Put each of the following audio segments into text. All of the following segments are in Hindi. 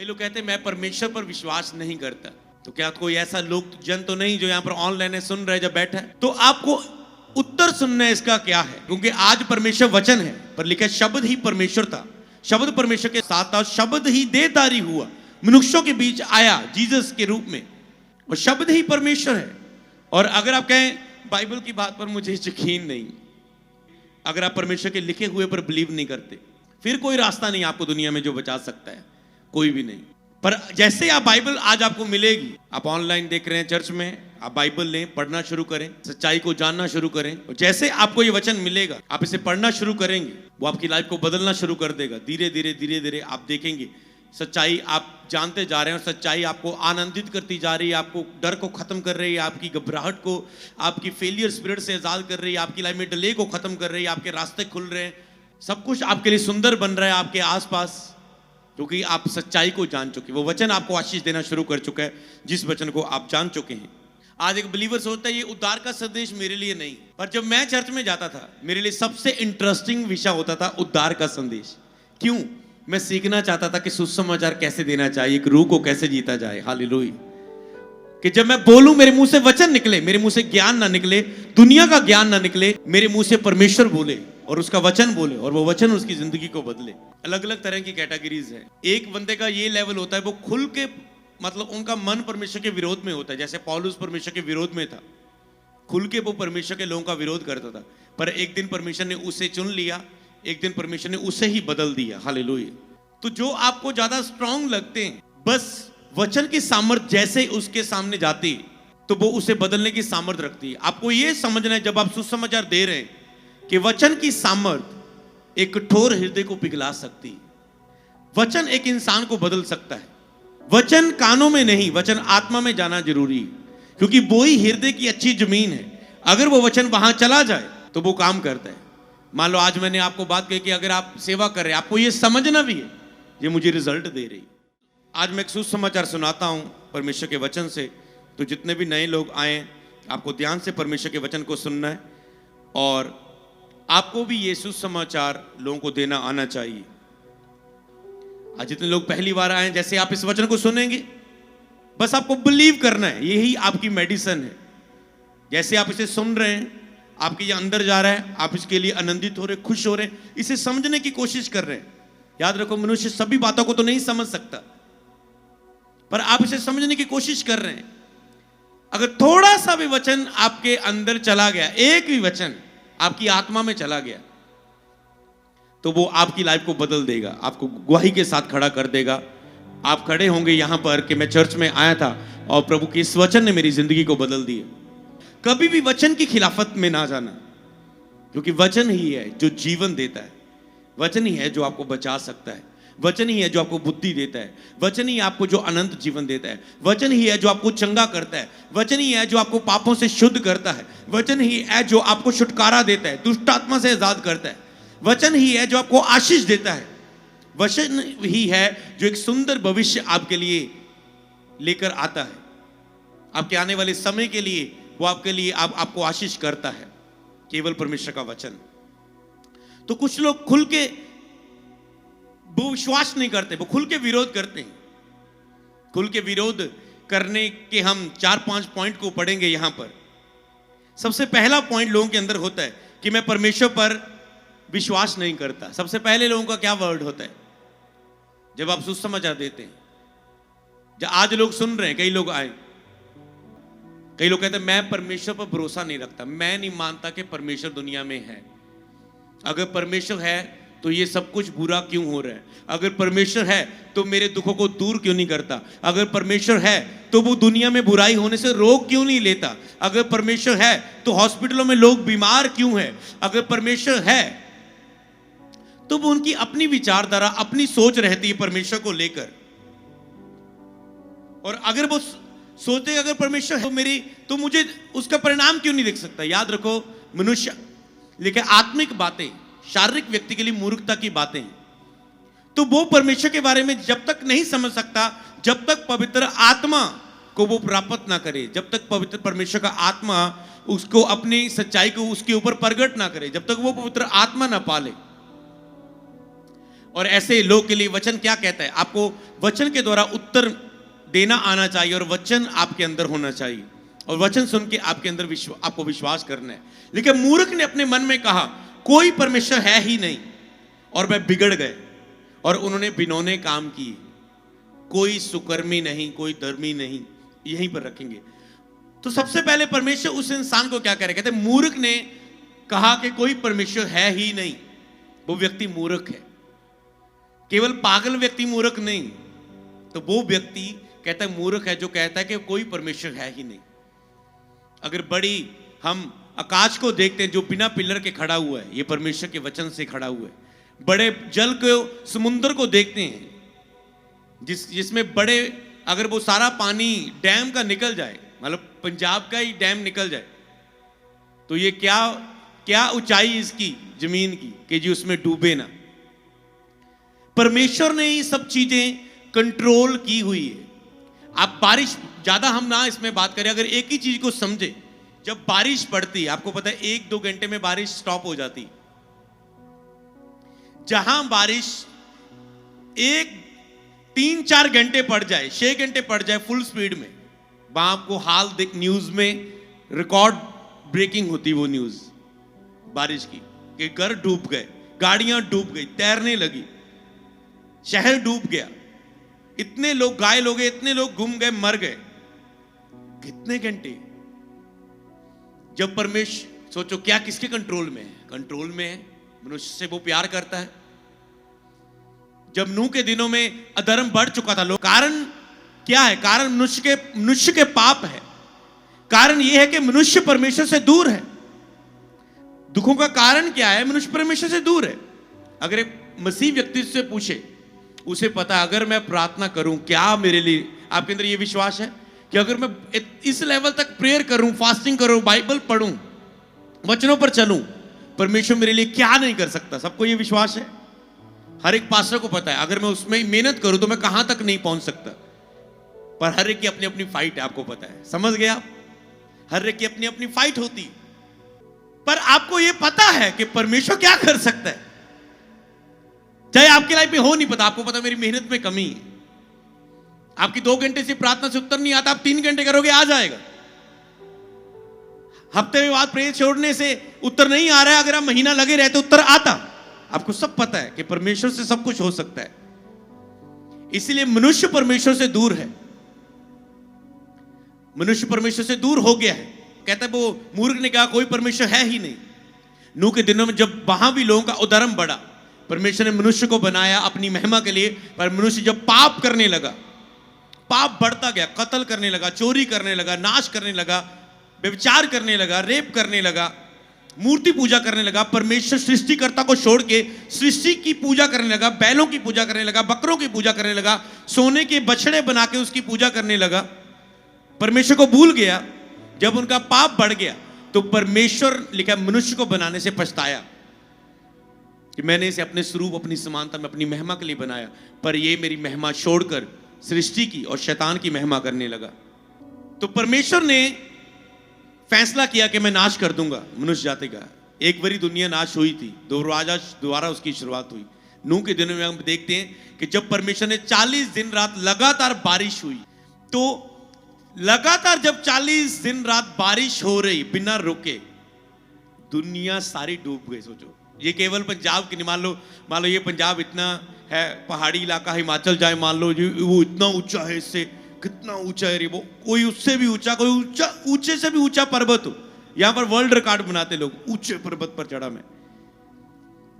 कई लोग कहते हैं मैं परमेश्वर पर विश्वास नहीं करता। तो क्या कोई ऐसा लोग जन तो नहीं जो यहाँ पर ऑनलाइन सुन रहे जब बैठा है? तो आपको उत्तर सुनना है इसका क्या है, क्योंकि आज परमेश्वर वचन है, पर लिखा शब्द ही परमेश्वर था, शब्द परमेश्वर के साथ था, शब्द ही देहधारी हुआ, मनुष्यों के बीच आया जीसस के रूप में, और शब्द ही परमेश्वर है। और अगर आप कहें बाइबल की बात पर मुझे यकीन नहीं, अगर आप परमेश्वर के लिखे हुए पर बिलीव नहीं करते, फिर कोई रास्ता नहीं आपको दुनिया में जो बचा सकता है, कोई भी नहीं। पर जैसे आप बाइबल आज आपको मिलेगी, आप ऑनलाइन देख रहे हैं चर्च में, आप बाइबल लें, पढ़ना शुरू करें, सच्चाई को जानना शुरू करें, और जैसे आपको ये वचन मिलेगा आप इसे पढ़ना शुरू करेंगे, वो आपकी लाइफ को बदलना शुरू कर देगा। धीरे धीरे धीरे धीरे आप देखेंगे सच्चाई आप जानते जा रहे हैं, और सच्चाई आपको आनंदित करती जा रही है, आपको डर को खत्म कर रही है, आपकी घबराहट को, आपकी फेलियर स्पिरिट से आजाद कर रही है, आपकी लाइफ में डिले को खत्म कर रही है, आपके रास्ते खुल रहे हैं, सब कुछ आपके लिए सुंदर बन रहा है आपके आसपास, क्योंकि आप सच्चाई को जान चुके। वो वचन आपको आशीष देना शुरू कर चुका है, जिस वचन को आप जान चुके हैं। आज एक बिलीवर सोचता है ये उद्धार का संदेश मेरे लिए नहीं, पर जब मैं चर्च में जाता था मेरे लिए सबसे इंटरेस्टिंग विषय होता था उद्धार का संदेश। क्यों? मैं सीखना चाहता था कि सुसमाचार कैसे देना चाहिए, एक रूह को कैसे जीता जाए। हालेलुया। कि जब मैं बोलूं मेरे मुंह से वचन निकले, मेरे मुंह से ज्ञान ना निकले, दुनिया का ज्ञान ना निकले, मेरे मुंह से परमेश्वर बोले और उसका वचन बोले, और वो वचन उसकी जिंदगी को बदले। अलग अलग तरह की कैटेगरीज है। एक बंदे का ये लेवल होता है वो खुल के, मतलब उनका मन परमेश्वर के विरोध में होता है, जैसे पौलुस परमेश्वर के विरोध में था, खुल के वो परमेश्वर के लोगों का विरोध करता था, पर एक दिन परमेश्वर ने उसे चुन लिया, एक दिन परमेश्वर ने उसे ही बदल दिया। हालेलुया। तो जो आपको ज्यादा स्ट्रांग लगते हैं, बस वचन की सामर्थ जैसे उसके सामने जाती तो वो उसे बदलने की सामर्थ रखती है। आपको यह समझना है जब आप सुसमाचार दे रहे हैं कि वचन की सामर्थ एक कठोर हृदय को पिघला सकती है। वचन एक इंसान को बदल सकता है। वचन कानों में नहीं, वचन आत्मा में जाना जरूरी है, क्योंकि वो ही हृदय की अच्छी जमीन है। अगर वो वचन वहां चला जाए तो वो काम करता है। मान लो आज मैंने आपको बात कही कि अगर आप सेवा कर रहे हैं, आपको ये समझना भी है ये मुझे रिजल्ट दे रही। आज मैं एक सुसमाचार सुनाता हूं परमेश्वर के वचन से, तो जितने भी नए लोग आए आपको ध्यान से परमेश्वर के वचन को सुनना है, और आपको भी ये सुसमाचार लोगों को देना आना चाहिए। आज जितने लोग पहली बार आए, जैसे आप इस वचन को सुनेंगे बस आपको बिलीव करना है, यही आपकी मेडिसिन है। जैसे आप इसे सुन रहे हैं, आपके ये अंदर जा रहा है, आप इसके लिए आनंदित हो रहे, खुश हो रहे, इसे समझने की कोशिश कर रहे हैं। याद रखो मनुष्य सभी बातों को तो नहीं समझ सकता, पर आप इसे समझने की कोशिश कर रहे हैं। अगर थोड़ा सा भी वचन आपके अंदर चला गया, एक भी वचन आपकी आत्मा में चला गया, तो वो आपकी लाइफ को बदल देगा, आपको गवाही के साथ खड़ा कर देगा। आप खड़े होंगे यहां पर कि मैं चर्च में आया था और प्रभु के इस वचन ने मेरी जिंदगी को बदल दिया। कभी भी वचन की खिलाफत में ना जाना, क्योंकि वचन ही है जो जीवन देता है, वचन ही है जो आपको बचा सकता है, वचन ही है जो आपको बुद्धि देता है, वचन ही आपको जो अनंत जीवन देता है, वचन ही है जो आपको चंगा करता है, वचन ही है जो आपको पापों से शुद्ध करता है, वचन ही है जो आपको छुटकारा देता है, दुष्ट आत्मा से आजाद करता है, वचन ही है जो आपको आशीष देता है, वचन ही है जो एक सुंदर भविष्य आपके लिए लेकर आता है, आपके आने वाले समय के लिए वो आपके लिए आपको आशीष करता है, केवल परमेश्वर का वचन। तो कुछ लोग खुल के वो विश्वास नहीं करते, वो खुल के विरोध करते हैं। खुल के विरोध करने के हम 4-5 पॉइंट को पढ़ेंगे यहां पर। सबसे पहला पॉइंट लोगों के अंदर होता है कि मैं परमेश्वर पर विश्वास नहीं करता। सबसे पहले लोगों का क्या वर्ड होता है जब आप सुसमाचार देते हैं? जब आज लोग सुन रहे हैं, कई लोग आए, कई लोग कहते हैं मैं परमेश्वर पर भरोसा नहीं रखता, मैं नहीं मानता कि परमेश्वर दुनिया में है। अगर परमेश्वर है तो ये सब कुछ बुरा क्यों हो रहा है? अगर परमेश्वर है तो मेरे दुखों को दूर क्यों नहीं करता? अगर परमेश्वर है तो वो दुनिया में बुराई होने से रोक क्यों नहीं लेता? अगर परमेश्वर है तो हॉस्पिटलों में लोग बीमार क्यों हैं? अगर परमेश्वर है तो वो उनकी अपनी विचारधारा, अपनी सोच रहती है परमेश्वर को लेकर। और अगर वो सोचते अगर परमेश्वर है तो मुझे उसका परिणाम क्यों नहीं देख सकता? याद रखो मनुष्य लेकिन आत्मिक बातें शारीरिक व्यक्ति के लिए मूर्खता की बातें हैं। तो वो परमेश्वर के बारे में जब तक नहीं समझ सकता, जब तक पवित्र आत्मा को वो प्राप्त ना करे, जब तक पवित्र परमेश्वर का आत्मा उसको अपनी सच्चाई को उसके ऊपर प्रकट ना करे, जब तक वो पवित्र आत्मा ना पाले, और ऐसे लोग के लिए वचन क्या कहता है? आपको वचन के द्वारा उत्तर देना आना चाहिए और वचन आपके अंदर होना चाहिए और वचन सुन के आपके अंदर आपको विश्वास करना है। लेकिन मूर्ख ने अपने मन में कहा कोई परमेश्वर है ही नहीं और वह बिगड़ गए और उन्होंने बिनौने काम किए। कोई सुकर्मी नहीं, कोई धर्मी नहीं, यहीं पर रखेंगे। तो सबसे पहले परमेश्वर उस इंसान को क्या कह रहे? कहते मूर्ख ने कहा कि कोई परमेश्वर है ही नहीं, वो व्यक्ति मूर्ख है। केवल पागल व्यक्ति मूर्ख नहीं, तो वो व्यक्ति कहता है मूर्ख है जो कहता है कि कोई परमेश्वर है ही नहीं। अगर बड़ी हम आकाश को देखते हैं जो बिना पिलर के खड़ा हुआ है, ये परमेश्वर के वचन से खड़ा हुआ है। बड़े जल को, समुद्र को देखते हैं जिसमें बड़े, अगर वो सारा पानी डैम का निकल जाए, मतलब पंजाब का ही डैम निकल जाए, तो ये क्या ऊंचाई इसकी जमीन की कि जी उसमें डूबे ना। परमेश्वर ने ये सब चीजें कंट्रोल की हुई है। आप बारिश, ज्यादा हम ना इसमें बात करें, अगर एक ही चीज को समझे, जब बारिश पड़ती, आपको पता है 1-2 घंटे में बारिश स्टॉप हो जाती। जहां बारिश 3-4 घंटे पड़ जाए, 6 घंटे पड़ जाए फुल स्पीड में, वहां आपको हाल न्यूज में रिकॉर्ड ब्रेकिंग होती वो न्यूज बारिश की कि घर डूब गए, गाड़ियां डूब गई, तैरने लगी, शहर डूब गया, इतने लोग घायल हो गए, इतने लोग गुम गए, मर गए। कितने घंटे? जब परमेश्वर, सोचो क्या किसके कंट्रोल में है? कंट्रोल में है, मनुष्य से वो प्यार करता है। जब नूह के दिनों में अधर्म बढ़ चुका था, लोग, कारण क्या है? कारण मनुष्य के पाप है। कारण यह है कि मनुष्य परमेश्वर से दूर है। दुखों का कारण क्या है? मनुष्य परमेश्वर से दूर है। अगर एक मसीह व्यक्ति से पूछे, उसे पता है अगर मैं प्रार्थना करूं, क्या मेरे लिए, आपके अंदर यह विश्वास है कि अगर मैं इस लेवल तक प्रेयर करूं, फास्टिंग करूं, बाइबल पढ़ूं, वचनों पर चलूं, परमेश्वर मेरे लिए क्या नहीं कर सकता? सबको यह विश्वास है। हर एक पास्टर को पता है अगर मैं उसमें मेहनत करूं तो मैं कहां तक नहीं पहुंच सकता। पर हर एक की अपनी अपनी फाइट है, आपको पता है, समझ गए आप? हर एक की अपनी अपनी फाइट होती। पर आपको यह पता है कि परमेश्वर क्या कर सकता है, चाहे आपकी लाइफ में हो नहीं पता। आपको पता मेरी मेहनत में कमी है, आपकी 2 घंटे से प्रार्थना से उत्तर नहीं आता, आप 3 घंटे करोगे, आ जाएगा। हफ्ते में बाद प्रेयर छोड़ने से उत्तर नहीं आ रहा है, अगर आप महीना लगे रहते उत्तर आता। आपको सब पता है कि परमेश्वर से सब कुछ हो सकता है। इसलिए मनुष्य परमेश्वर से दूर है, मनुष्य परमेश्वर से दूर हो गया है। कहता है वो मूर्ख ने कहा कोई परमेश्वर है ही नहीं। नूह के दिनों में जब वहां भी लोगों का उधर्म बढ़ा, परमेश्वर ने मनुष्य को बनाया अपनी महिमा के लिए, पर मनुष्य जब पाप करने लगा, पाप बढ़ता गया, कत्ल करने लगा, चोरी करने लगा, नाश करने लगा, व्यभिचार करने लगा, रेप करने लगा, मूर्ति पूजा करने लगा, परमेश्वर सृष्टिकर्ता को छोड़ के सृष्टि की पूजा करने लगा, बैलों की पूजा करने लगा, बकरों की पूजा करने लगा, सोने के बछड़े बना के उसकी पूजा करने लगा, परमेश्वर को भूल गया। जब उनका पाप बढ़ गया तो परमेश्वर लिखा मनुष्य को बनाने से पछताया कि मैंने इसे अपने स्वरूप, अपनी समानता में, अपनी महिमा के लिए बनाया, पर ये मेरी महिमा छोड़कर सृष्टि की और शैतान की महिमा करने लगा। तो परमेश्वर ने फैसला किया कि मैं नाश कर दूंगा मनुष्य जाति का। एक बारी दुनिया नाश हुई थी, दोबारा उसकी शुरुआत हुई। नूह के दिनों में हम देखते हैं कि जब परमेश्वर ने 40 दिन रात लगातार बारिश हुई, तो लगातार जब 40 दिन रात बारिश हो रही बिना रुके, दुनिया सारी डूब गई। सोचो, ये केवल पंजाब की नहीं, मान लो ये पंजाब इतना है, पहाड़ी इलाका, हिमाचल जाए, मान लो वो इतना ऊंचा है, इससे कितना ऊंचा है रे वो, कोई उससे भी ऊंचा, कोई ऊंचे से भी ऊंचा पर्वत हो। यहां पर वर्ल्ड रिकॉर्ड बनाते लोग, ऊंचे पर्वत पर चढ़ा मैं।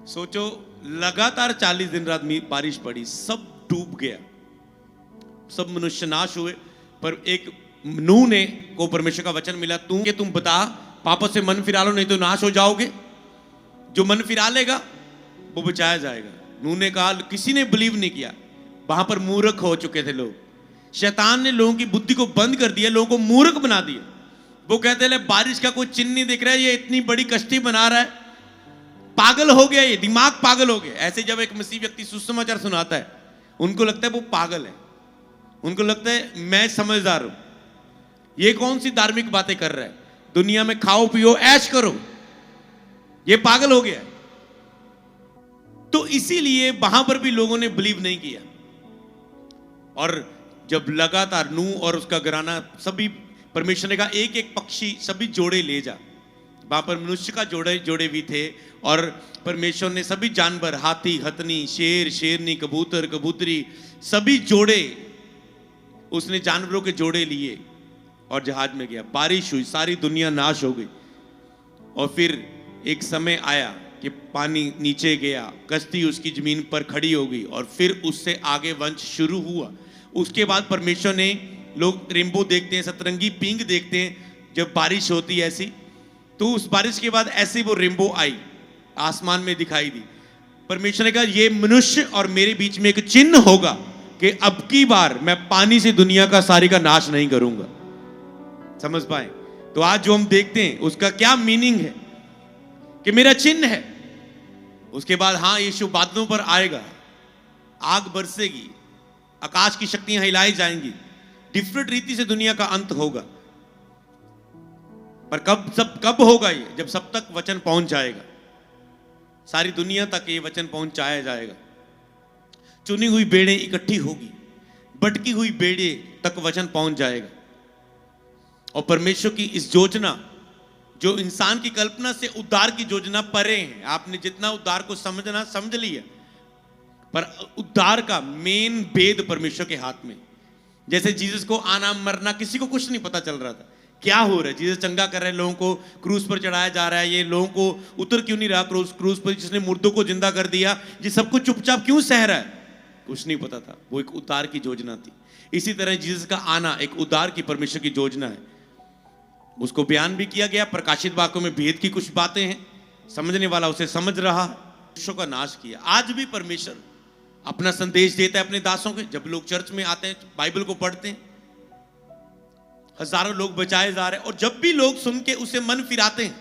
सोचो लगातार 40 दिन रात बारिश पड़ी, सब डूब गया, सब मनुष्य नाश हुए। पर एक नूह ने को परमेश्वर का वचन मिला, तुम बता, पापों से मन फिरा लो नहीं तो नाश हो जाओगे। जो मन फिरा लेगा वो बचाया जाएगा। नूह ने कहा, किसी ने बिलीव नहीं किया। वहां पर मूर्ख हो चुके थे लोग, शैतान ने लोगों की बुद्धि को बंद कर दिया, लोगों को मूर्ख बना दिया। वो कहते ले बारिश का कोई चिन्ह नहीं दिख रहा है, ये इतनी बड़ी कश्ती बना रहा है, पागल हो गया, ये दिमाग पागल हो गया। ऐसे जब एक मसीह व्यक्ति सुसमाचार सुनाता है, उनको लगता है वो पागल है, उनको लगता है मैं समझदार हूं, ये कौन सी धार्मिक बातें कर रहा है, दुनिया में खाओ पियो ऐश करो, ये पागल हो गया। तो इसीलिए वहां पर भी लोगों ने बिलीव नहीं किया। और जब लगातार नूह और उसका घराना सभी, परमेश्वर ने कहा एक एक पक्षी सभी जोड़े ले जा। वहां पर मनुष्य का जोड़े जोड़े भी थे, और परमेश्वर ने सभी जानवर, हाथी, हथनी, शेर, शेरनी, कबूतर, कबूतरी, सभी जोड़े, उसने जानवरों के जोड़े लिए और जहाज में गया। बारिश हुई, सारी दुनिया नाश हो गई। और फिर एक समय आया कि पानी नीचे गया, कश्ती उसकी जमीन पर खड़ी हो गई, और फिर उससे आगे वंश शुरू हुआ। उसके बाद परमेश्वर ने, लोग रेनबो देखते हैं, सतरंगी पींग देखते हैं जब बारिश होती है ऐसी, तो उस बारिश के बाद ऐसे वो रेनबो आई, आसमान में दिखाई दी। परमेश्वर ने कहा ये मनुष्य और मेरे बीच में एक चिन्ह होगा कि अब की बार मैं पानी से दुनिया का सारी का नाश नहीं करूंगा। समझ पाए? तो आज जो हम देखते हैं उसका क्या मीनिंग है कि मेरा चिन्ह है। उसके बाद हाँ, यीशु बादलों पर आएगा, आग बरसेगी, आकाश की शक्तियां हिलाई जाएंगी, डिफरेंट रीति से दुनिया का अंत होगा। पर कब होगा ये? जब सब तक वचन पहुंच जाएगा, सारी दुनिया तक ये वचन पहुंचाया जाएगा। चुनी हुई बेड़े इकट्ठी होगी, भटकी हुई बेड़े तक वचन पहुंच जाएगा। और परमेश्वर की इस योजना, जो इंसान की कल्पना से उद्धार की योजना परे है, आपने जितना उद्धार को समझना समझ लिया, पर उद्धार का मेन भेद परमेश्वर के हाथ में। जैसे जीसस को आना मरना किसी को कुछ नहीं पता चल रहा था, क्या हो रहा है, जीसस चंगा कर रहे हैं लोगों को, क्रूस पर चढ़ाया जा रहा है, ये लोगों को उतर क्यों नहीं रहा क्रूस पर, जिसने मुर्दों को जिंदा कर दिया, ये सब कुछ चुपचाप क्यों सह रहा है, कुछ नहीं पता था। वो एक उद्धार की योजना थी। इसी तरह जीसस का आना एक उद्धार की परमेश्वर की योजना है। उसको बयान भी किया गया, प्रकाशित वाक्यों में भेद की कुछ बातें हैं, समझने वाला उसे समझ रहा है। मनुष्यों का नाश किया। आज भी परमेश्वर अपना संदेश देता है अपने दासों के। जब लोग चर्च में आते हैं, बाइबल को पढ़ते हैं, हजारों लोग बचाए जा रहे हैं, और जब भी लोग सुन के उसे मन फिराते हैं,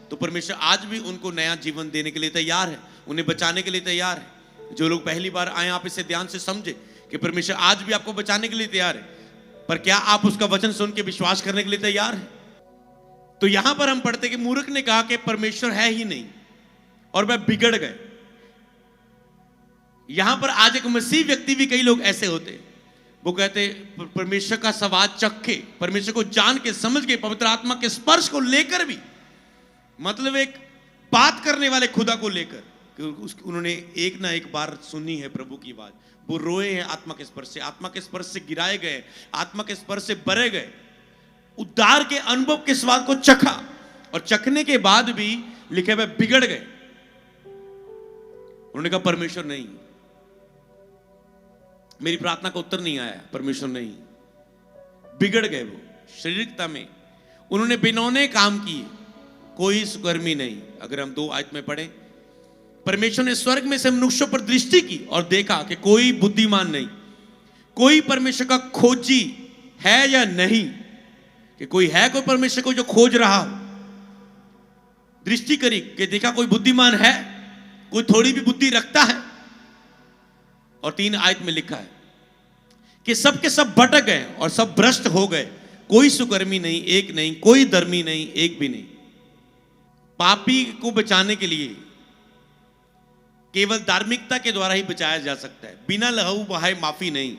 तो परमेश्वर आज भी उनको नया जीवन देने के लिए तैयार है, उन्हें बचाने के लिए तैयार है। जो लोग पहली बार आए, आप इसे ध्यान से समझे कि परमेश्वर आज भी आपको बचाने के लिए तैयार है, पर क्या आप उसका वचन सुन के विश्वास करने के लिए तैयार हैं? तो यहां पर हम पढ़ते कि मूर्ख ने कहा कि परमेश्वर है ही नहीं, और वह बिगड़ गए। यहां पर आज एक मसीह व्यक्ति भी, कई लोग ऐसे होते हैं, वो कहते परमेश्वर का स्वाद चखे, परमेश्वर को जान के समझ के, पवित्र आत्मा के स्पर्श को लेकर भी, मतलब एक बात करने वाले खुदा को लेकर, उन्होंने एक ना एक बार सुनी है प्रभु की बात, वो रोए हैं आत्मा के स्पर्श से, आत्मा के स्पर्श से गिराए गए, आत्मा के स्पर्श से भरे गए, उद्धार के अनुभव के स्वाद को चखा, और चखने के बाद भी लिखे हुए बिगड़ गए। उन्होंने कहा परमेश्वर नहीं, मेरी प्रार्थना का उत्तर नहीं आया, परमेश्वर नहीं, बिगड़ गए। वो शारीरिकता में उन्होंने बिनौने काम किए, कोई सुकर्मी नहीं। अगर हम 2 आयत में पढ़ें, परमेश्वर ने स्वर्ग में से मनुष्यों पर दृष्टि की और देखा कि कोई बुद्धिमान नहीं, कोई परमेश्वर का खोजी है या नहीं, कि कोई है कोई परमेश्वर को जो खोज रहा हो। दृष्टि करी कि देखा कोई बुद्धिमान है, कोई थोड़ी भी बुद्धि रखता है। और 3 आयत में लिखा है कि सब के सब भटक गए और सब भ्रष्ट हो गए, कोई सुकर्मी नहीं, एक नहीं, कोई धर्मी नहीं, एक भी नहीं। पापी को बचाने के लिए केवल धार्मिकता के द्वारा ही बचाया जा सकता है, बिना लहू बहाए माफी नहीं।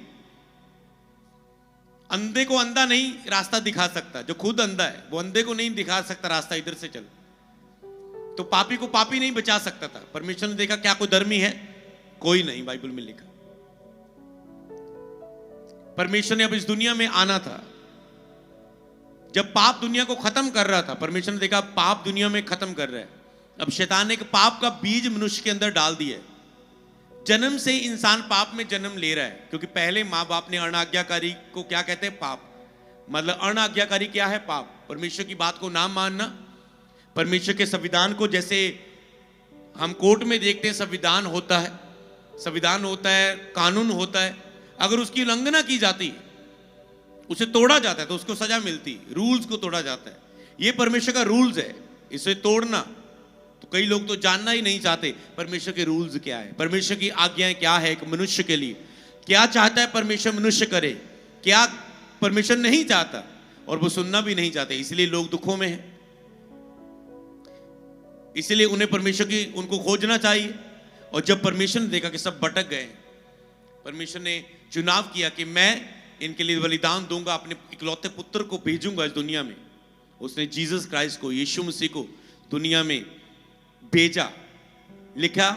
अंधे को अंधा नहीं रास्ता दिखा सकता, जो खुद अंधा है वो अंधे को नहीं दिखा सकता रास्ता, इधर से चल। तो पापी को पापी नहीं बचा सकता था। परमेश्वर ने देखा क्या कोई धर्मी है, कोई नहीं, बाइबल में लिखा। परमेश्वर ने अब इस दुनिया में आना था, जब पाप दुनिया को खत्म कर रहा था। परमेश्वर ने देखा पाप दुनिया में खत्म कर रहा है, अब शैतान ने एक पाप का बीज मनुष्य के अंदर डाल दिया। जन्म से ही इंसान पाप में जन्म ले रहा है, क्योंकि पहले माँ बाप ने अनाज्ञाकारी को क्या कहते हैं, पाप। मतलब अनाज्ञाकारी क्या है, पाप। परमेश्वर की बात को ना मानना, परमेश्वर के संविधान को, जैसे हम कोर्ट में देखते हैं संविधान होता है, संविधान होता है, कानून होता है, अगर उसकी उल्लंघना की जाती है, उसे तोड़ा जाता है तो उसको सजा मिलती है, रूल्स को तोड़ा जाता है। ये परमेश्वर का रूल्स है, इसे तोड़ना तो कई लोग तो जानना ही नहीं चाहते परमेश्वर के रूल्स क्या है, परमेश्वर की आज्ञाएं क्या है, एक मनुष्य के लिए क्या चाहता है परमेश्वर मनुष्य करे, क्या परमेश्वर नहीं चाहता, और वो सुनना भी नहीं चाहते। इसलिए लोग दुखों में हैं, इसलिए उन्हें परमेश्वर की, उनको खोजना चाहिए। और जब परमेश्वर ने देखा कि सब भटक गए, परमेश्वर ने चुनाव किया कि मैं इनके लिए बलिदान दूंगा, अपने इकलौते पुत्र को भेजूंगा इस दुनिया में। उसने जीसस क्राइस्ट को, यीशु मसीह को दुनिया में भेजा। लिखा,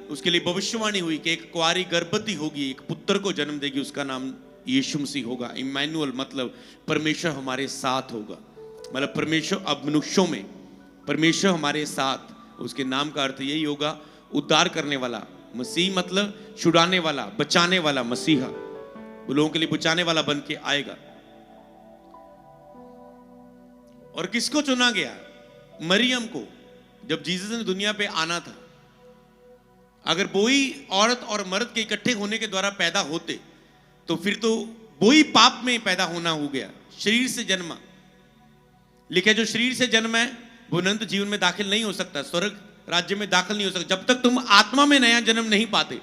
उसके लिए भविष्यवाणी हुई कि एक कुंवारी गर्भवती होगी, एक पुत्र को जन्म देगी, उसका नाम यीशु मसीह होगा। इमैनुअल मतलब परमेश्वर हमारे साथ होगा, मतलब परमेश्वर अब मनुष्यों में, परमेश्वर हमारे साथ। उसके नाम का अर्थ यही होगा, उद्धार करने वाला। मसीह मतलब छुड़ाने वाला, बचाने वाला। मसीहा वो लोगों के लिए बचाने वाला बन के आएगा। और किसको चुना गया? मरियम को। जब जीसस ने दुनिया पे आना था, अगर वही औरत और मर्द के इकट्ठे होने के द्वारा पैदा होते तो फिर तो वही पाप में पैदा होना हो गया। शरीर से जन्मा, लिखे जो शरीर से जन्मा है वो अनंत जीवन में दाखिल नहीं हो सकता, स्वर्ग राज्य में दाखिल नहीं हो सकता जब तक तुम आत्मा में नया जन्म नहीं पाते,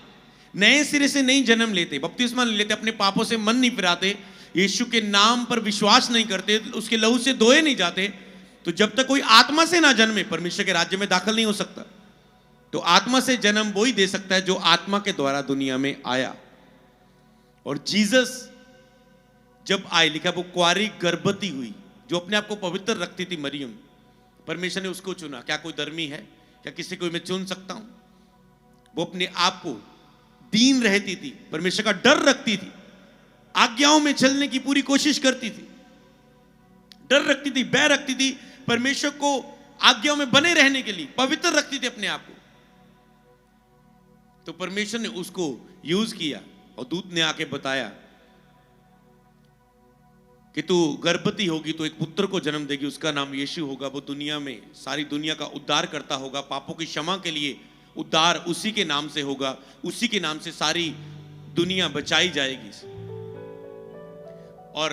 नए सिरे से नहीं जन्म लेते, बपतिस्मा नहीं लेते, अपने पापों से मन नहीं फिराते, यीशु के नाम पर विश्वास नहीं करते, उसके लहू से धोए नहीं जाते, तो जब तक कोई आत्मा से ना जन्मे परमेश्वर के राज्य में दाखिल नहीं हो सकता। तो आत्मा से जन्म वही दे सकता है जो आत्मा के द्वारा दुनिया में आया। और जीसस जब आए, लिखा वो कुंवारी गर्भवती हुई, जो अपने आप को पवित्र रखती थी मरियम, परमेश्वर ने उसको चुना। क्या कोई धर्मी है? क्या किसी को मैं चुन सकता हूं? वो अपने आप को दीन रहती थी, परमेश्वर का डर रखती थी, आज्ञाओं में चलने की पूरी कोशिश करती थी, डर रखती थी, भय रखती थी, परमेश्वर को आज्ञाओं में बने रहने के लिए पवित्र रखती थी अपने आप को। तो परमेश्वर ने उसको यूज किया और दूत ने आके बताया कि तू गर्भवती होगी तो एक पुत्र को जन्म देगी, उसका नाम यीशु होगा। वो दुनिया में, सारी दुनिया का उद्धार करता होगा, पापों की क्षमा के लिए उद्धार उसी के नाम से होगा, उसी के नाम से सारी दुनिया बचाई जाएगी। और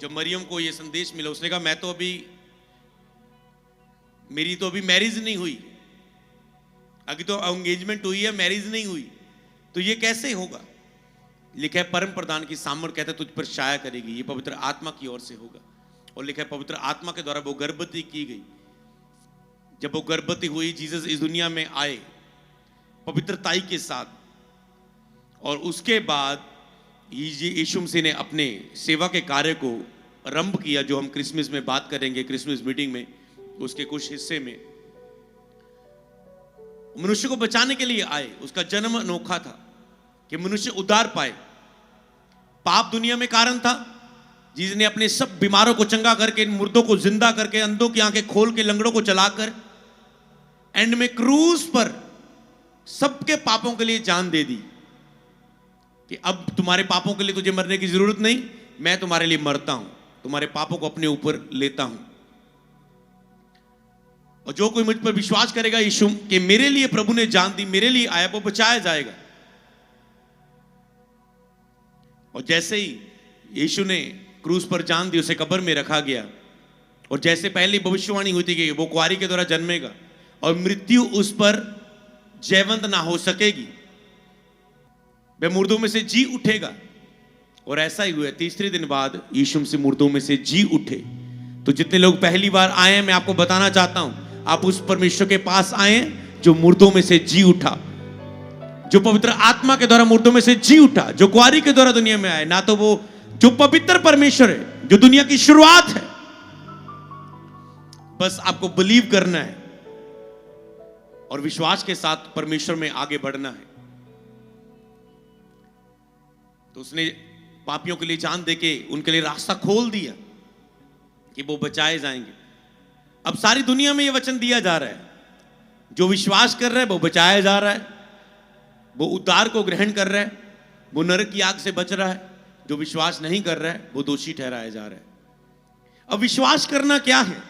जब मरियम को यह संदेश मिला, उसने कहा मेरी तो अभी मैरिज नहीं हुई, अभी तो एंगेजमेंट हुई है, मैरिज नहीं हुई, तो ये कैसे होगा? लिखा है परम प्रधान की सामर्थ कहते तुझ पर छाया करेगी, ये पवित्र आत्मा की ओर से होगा। और लिखा है पवित्र आत्मा के द्वारा वो गर्भवती की गई। जब वो गर्भवती हुई, जीसस इस दुनिया में आए पवित्रताई के साथ, और उसके बाद यीशु मसीह ने अपने सेवा के कार्य को आरंभ किया, जो हम क्रिसमस में बात करेंगे, क्रिसमस मीटिंग में उसके कुछ हिस्से में। मनुष्य को बचाने के लिए आए। उसका जन्म अनोखा था कि मनुष्य उद्धार पाए। पाप दुनिया में कारण था, जिसने अपने सब बीमारों को चंगा करके, मुर्दों को जिंदा करके, अंधों की आंखें खोल के, लंगड़ों को चलाकर, एंड में क्रूस पर सबके पापों के लिए जान दे दी कि अब तुम्हारे पापों के लिए तुझे मरने की जरूरत नहीं, मैं तुम्हारे लिए मरता हूं, तुम्हारे पापों को अपने ऊपर लेता हूं। और जो कोई मुझ पर विश्वास करेगा यीशु कि मेरे लिए प्रभु ने जान दी, मेरे लिए आया, वो बचाया जाएगा। और जैसे ही यीशु ने क्रूस पर जान दी, उसे कब्र में रखा गया। और जैसे पहले भविष्यवाणी हुई थी कि वो कुंवारी के द्वारा जन्मेगा और मृत्यु उस पर जयवंत ना हो सकेगी, वह मुर्दों में से जी उठेगा। और ऐसा ही हुआ, तीसरे दिन बाद यीशु से मुर्दों में से जी उठे। तो जितने लोग पहली बार आए हैं, मैं आपको बताना चाहता हूं, आप उस परमेश्वर के पास आए जो मुर्दों में से जी उठा, जो पवित्र आत्मा के द्वारा मुर्दों में से जी उठा, जो कुंवारी के द्वारा दुनिया में आए। ना तो वो जो पवित्र परमेश्वर है, जो दुनिया की शुरुआत है, बस आपको बिलीव करना है और विश्वास के साथ परमेश्वर में आगे बढ़ना है। तो उसने पापियों के लिए जान देके उनके लिए रास्ता खोल दिया कि वो बचाए जाएंगे। अब सारी दुनिया में यह वचन दिया जा रहा है, जो विश्वास कर रहा है वो बचाया जा रहा है, वो उद्धार को ग्रहण कर रहा है, वो नरक की आग से बच रहा है। जो विश्वास नहीं कर रहा है वो दोषी ठहराया जा रहा है। अब विश्वास करना क्या है?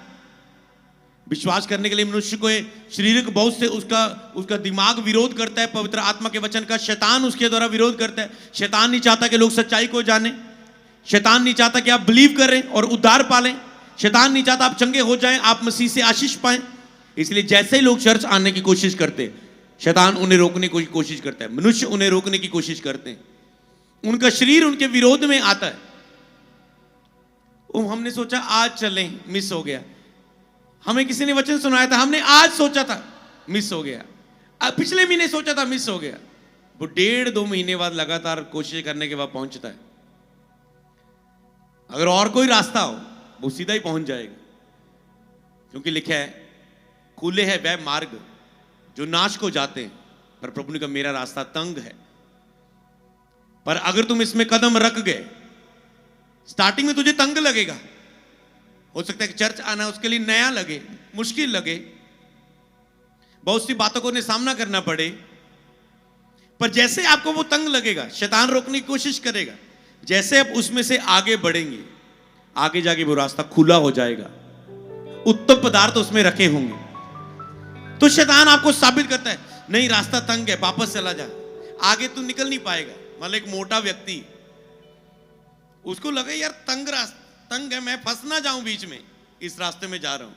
विश्वास करने के लिए मनुष्य को शारीरिक बहुत से उसका दिमाग विरोध करता है पवित्र आत्मा के वचन का। शैतान उसके द्वारा विरोध करता है। शैतान नहीं चाहता कि लोग सच्चाई को जाने, शैतान नहीं चाहता कि आप बिलीव करें और उद्धार पालें, शैतान नहीं चाहता आप चंगे हो जाएं, आप मसीह से आशीष पाएं। इसलिए जैसे ही लोग चर्च आने की कोशिश करते हैं, शैतान उन्हें रोकने की कोशिश करता है, मनुष्य उन्हें रोकने की कोशिश करते हैं, उनका शरीर उनके विरोध में आता है। हमने सोचा आज चलें, मिस हो गया। हमें किसी ने वचन सुनाया था, हमने आज सोचा था, मिस हो गया। पिछले महीने सोचा था, मिस हो गया। वो 1.5-2 महीने बाद लगातार कोशिश करने के बाद पहुंचता है। अगर और कोई रास्ता हो वो सीधा ही पहुंच जाएगा, क्योंकि लिखा है खुले है वह मार्ग जो नाश को जाते हैं, पर प्रभु ने कहा मेरा रास्ता तंग है। पर अगर तुम इसमें कदम रख गए, स्टार्टिंग में तुझे तंग लगेगा, हो सकता है कि चर्च आना उसके लिए नया लगे, मुश्किल लगे, बहुत सी बातों को उन्हें सामना करना पड़े, पर जैसे आपको वो तंग लगेगा, शैतान रोकने की कोशिश करेगा, जैसे आप उसमें से आगे बढ़ेंगे, आगे जाके वो रास्ता खुला हो जाएगा, उत्तम पदार्थ उसमें रखे होंगे। तो शैतान आपको साबित करता है नहीं रास्ता तंग है, वापस चला जा, आगे तू निकल नहीं पाएगा। मतलब एक मोटा व्यक्ति, उसको लगे यार तंग है, मैं फंस ना जाऊं बीच में, इस रास्ते में जा रहा हूं।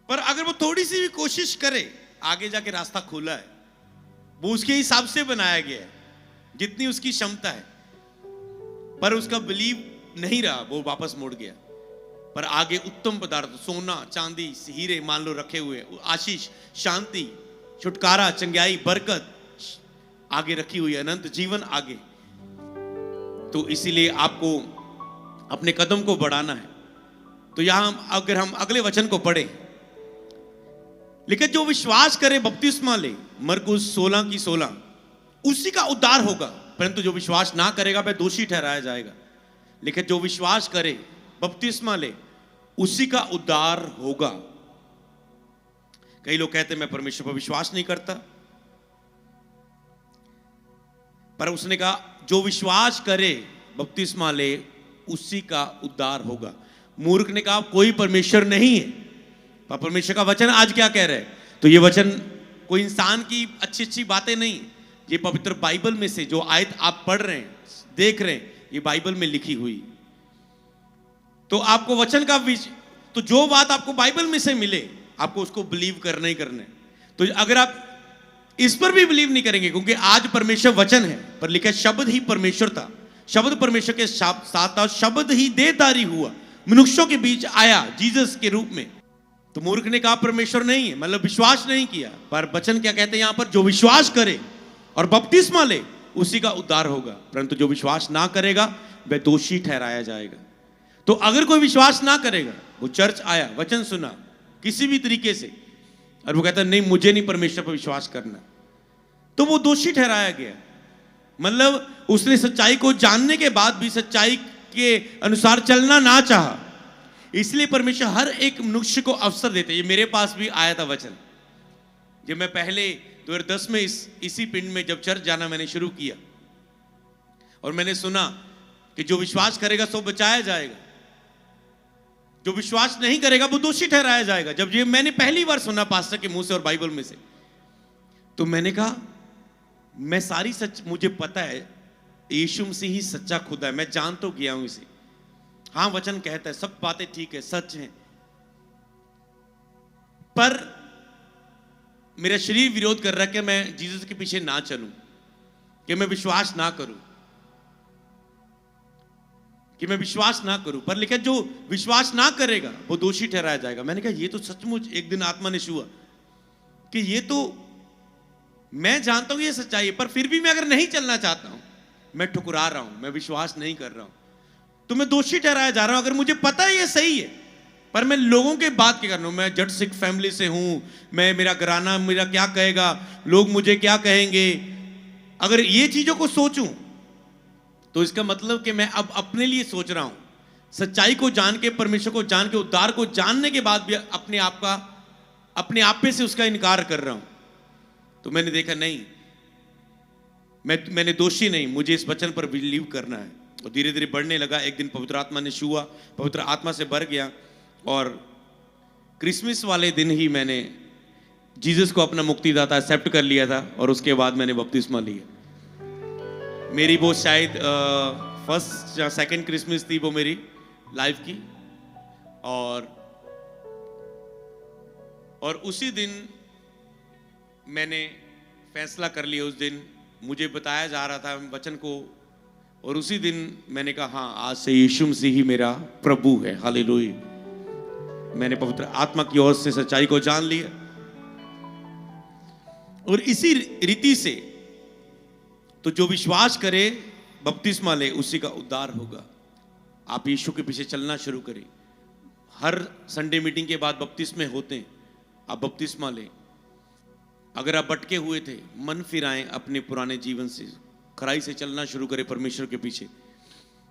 पर अगर वो थोड़ी सी भी कोशिश करे, आगे जाके रास्ता खुला है, वो उसके हिसाब से बनाया गया है, जितनी उसकी क्षमता है, पर उसका बिलीव नहीं रहा, वो वापस मुड़ गया। पर आगे उत्तम पदार्थ, सोना चांदी हीरे मान लो रखे हुए, आशीष, शांति, छुटकारा, चंगाई, बरकत आगे रखी हुई, अनंत जीवन आगे। तो इसीलिए आपको अपने कदम को बढ़ाना है। तो यहां अगर हम अगले वचन को पढ़ें, लेकिन जो विश्वास करे बपतिस्मा ले, मरकुस 16:16, उसी का उद्धार होगा, परंतु जो विश्वास ना करेगा वह दोषी ठहराया जाएगा। लेकिन जो विश्वास करे बपतिस्मा ले, उसी का उद्धार होगा। कई लोग कहते हैं मैं परमेश्वर पर विश्वास नहीं करता, पर उसने कहा जो विश्वास करे बपतिस्मा ले, उसी का उद्धार होगा। मूर्ख ने कहा कोई परमेश्वर नहीं है, पर परमेश्वर का वचन आज क्या कह रहा है? तो ये वचन कोई इंसान की अच्छी अच्छी बातें नहीं, ये पवित्र बाइबल में से जो आयत आप पढ़ रहे हैं, देख रहे हैं, ये बाइबल में लिखी हुई। तो आपको वचन का तो जो बात आपको बाइबल में से मिले, आपको उसको बिलीव करना ही करना है। तो अगर आप इस पर भी बिलीव नहीं करेंगे, क्योंकि आज परमेश्वर वचन है, पर लिखा शब्द ही परमेश्वर था, शब्द परमेश्वर के साथ था, शब्द ही देहधारी हुआ, मनुष्यों के बीच आया जीसस के रूप में। तो मूर्ख ने कहा परमेश्वर नहीं है, मतलब विश्वास नहीं किया। पर वचन क्या कहते हैं यहां पर? जो विश्वास करे और बपतिस्मा ले, उसी का उद्धार होगा, परंतु जो विश्वास ना करेगा वह दोषी ठहराया जाएगा। तो अगर कोई विश्वास ना करेगा, वो चर्च आया, वचन सुना किसी भी तरीके से, और वो कहता नहीं मुझे नहीं परमेश्वर पर विश्वास करना, तो वो दोषी ठहराया गया। मतलब उसने सच्चाई को जानने के बाद भी सच्चाई के अनुसार चलना ना चाहा। इसलिए परमेश्वर हर एक मनुष्य को अवसर देते। ये मेरे पास भी आया था वचन, जब मैं पहले 2010 में इसी पिंड में जब चर्च जाना मैंने शुरू किया, और मैंने सुना कि जो विश्वास करेगा सो बचाया जाएगा, जो विश्वास नहीं करेगा वो दोषी ठहराया जाएगा। जब ये मैंने पहली बार सुना पास्टर के मुंह से और बाइबल में से, तो मैंने कहा मैं सारी सच, मुझे पता है यीशु मसीह ही सच्चा खुदा है, मैं जान तो गया हूं इसे। हाँ वचन कहता है सब बातें ठीक है, सच है, पर मेरा शरीर विरोध कर रहा है कि मैं जीसस के पीछे ना चलूं, कि मैं विश्वास ना करूं, कि मैं विश्वास ना करूं। पर लिखा जो विश्वास ना करेगा वो दोषी ठहराया जाएगा। मैंने कहा ये तो सचमुच एक दिन आत्मा ने छुआ कि ये तो मैं जानता हूं ये सच्चाई है, पर फिर भी मैं अगर नहीं चलना चाहता हूं, मैं ठुकरा रहा हूं, मैं विश्वास नहीं कर रहा हूं, तो मैं दोषी ठहराया जा रहा हूं। अगर मुझे पता है ये सही है, पर मैं लोगों के बात क्या कर रहा हूं, मैं जट सिख फैमिली से हूं, मैं मेरा घराना मेरा क्या कहेगा, लोग मुझे क्या कहेंगे, अगर ये चीजों को सोचूं तो इसका मतलब कि मैं अब अपने लिए सोच रहा हूं। सच्चाई को जान के, परमेश्वर को जान के, उद्धार को जानने के बाद भी अपने आप पे से उसका इनकार कर रहा हूं। तो मैंने देखा नहीं, मैंने दोषी नहीं, मुझे इस वचन पर बिलीव करना है। और धीरे धीरे बढ़ने लगा। एक दिन पवित्र आत्मा ने छुआ, पवित्र आत्मा से भर गया, और क्रिसमस वाले दिन ही मैंने जीसस को अपना मुक्तिदाता एक्सेप्ट कर लिया था, और उसके बाद मैंने बपतिस्मा लिया। मेरी वो शायद फर्स्ट या सेकंड क्रिसमस थी वो मेरी लाइफ की, और उसी दिन मैंने फैसला कर लिया। उस दिन मुझे बताया जा रहा था वचन को, और उसी दिन मैंने कहा हाँ आज से यीशु मसीह ही मेरा प्रभु है। हालेलुया। मैंने पवित्र आत्मा की ओर से सच्चाई को जान लिया, और इसी रीति से तो जो विश्वास करे, बपतिस्मा ले, उसी का उद्धार होगा। आप यीशु के पीछे चलना शुरू करें। हर संडे मीटिंग के बाद बपतिस्मे होते हैं, आप बपतिस्मा लें। अगर आप भटके हुए थे, मन फिराएं अपने पुराने जीवन से, खराई से चलना शुरू करें परमेश्वर के पीछे,